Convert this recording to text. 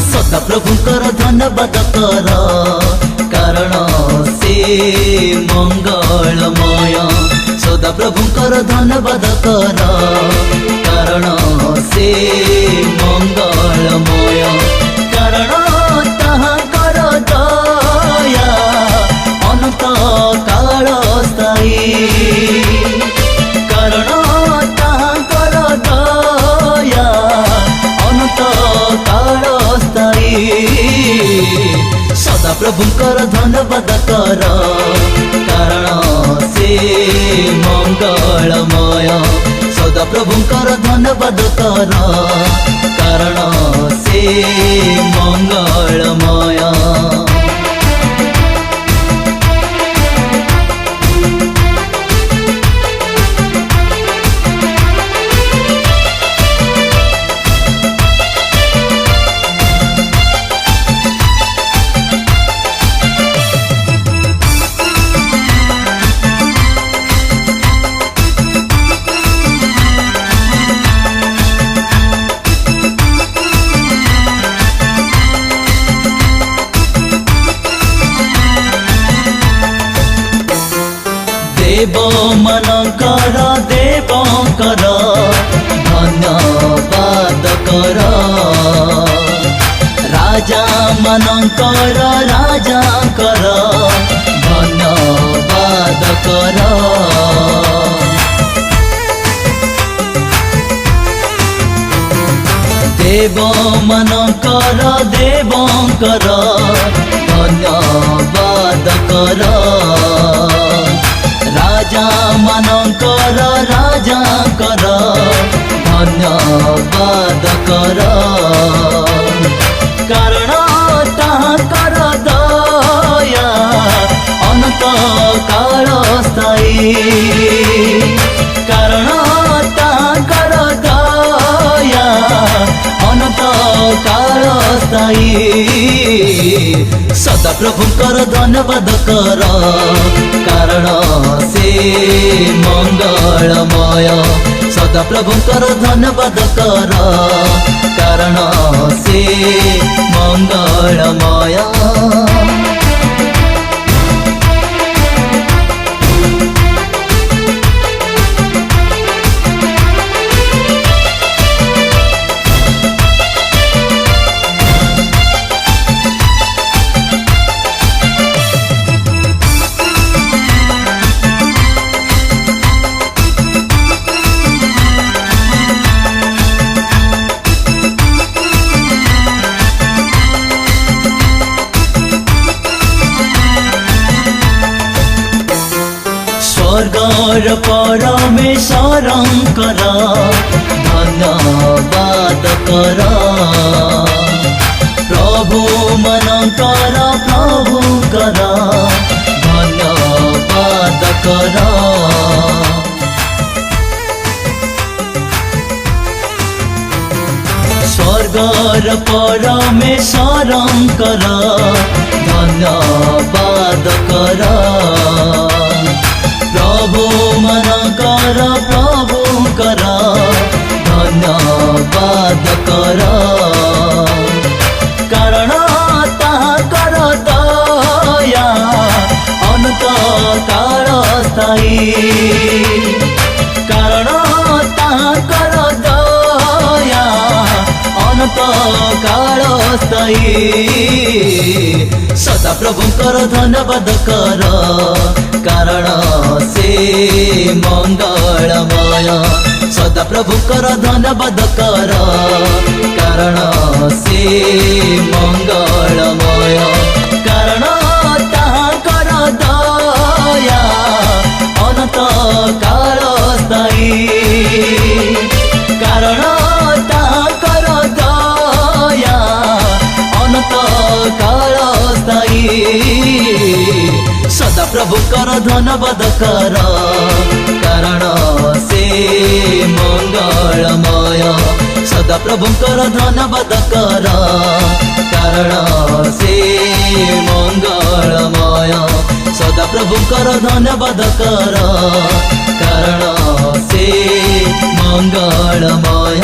सदा प्रभुकर धन्यवाद कर कारण से मंगलमय। सदा प्रभुकर धन्यवाद कर कारण से मंगलमय। कारण ताहाकर दया अनंत काल स्थायी। कारण ताहाकर दया अनंत काल सदा प्रभुकर धन्यवाद कर कारण से मंगलमय। सदा प्रभुकर धन्यवाद कर कारण से मंगलमय। देव मनकर देवकर धन्यवाद कर। राजा मनकर राजा कर धन्यवाद कर। देव मनकर देवकर धन्यवाद कर। राजा मनकर राजा कर धन्यवाद कर। कारण ताहाकर दया अनंत काल स्थायी। कारण ताहाकर दया अनंत काल स्थायी। सदा प्रभुकर धन्यवाद कर कारण से मंगलमय। सदा प्रभुकर धन्यवाद कर कारण से मंगलमय। स्वर्गर परमेश्वरंकर धन्यवाद कर। प्रभु मनकर प्रभुकर धन्यवाद कर। स्वर्गर परमेश्वरंकर धन्यवाद कर। प्रभु मनकर प्रभुकर धन्यवाद कर। कारण ताहाकर दया अनंत काल स्थायी। कारण ताहाकर दया अनंत काल स्थायी। सदा प्रभुकर धन्यवाद कर कारण से मंगलमय। सदा प्रभुकर धन्यवाद कर कारण से मंगलमय। कारण ताहाकर दया सदा प्रभुकर धन्यवाद कर कारण से मंगलमय सदा प्रभुकर धन्यवाद कर कारण से मंगलमय सदा प्रभुकर धन्यवाद कर कारण से मंगलमय।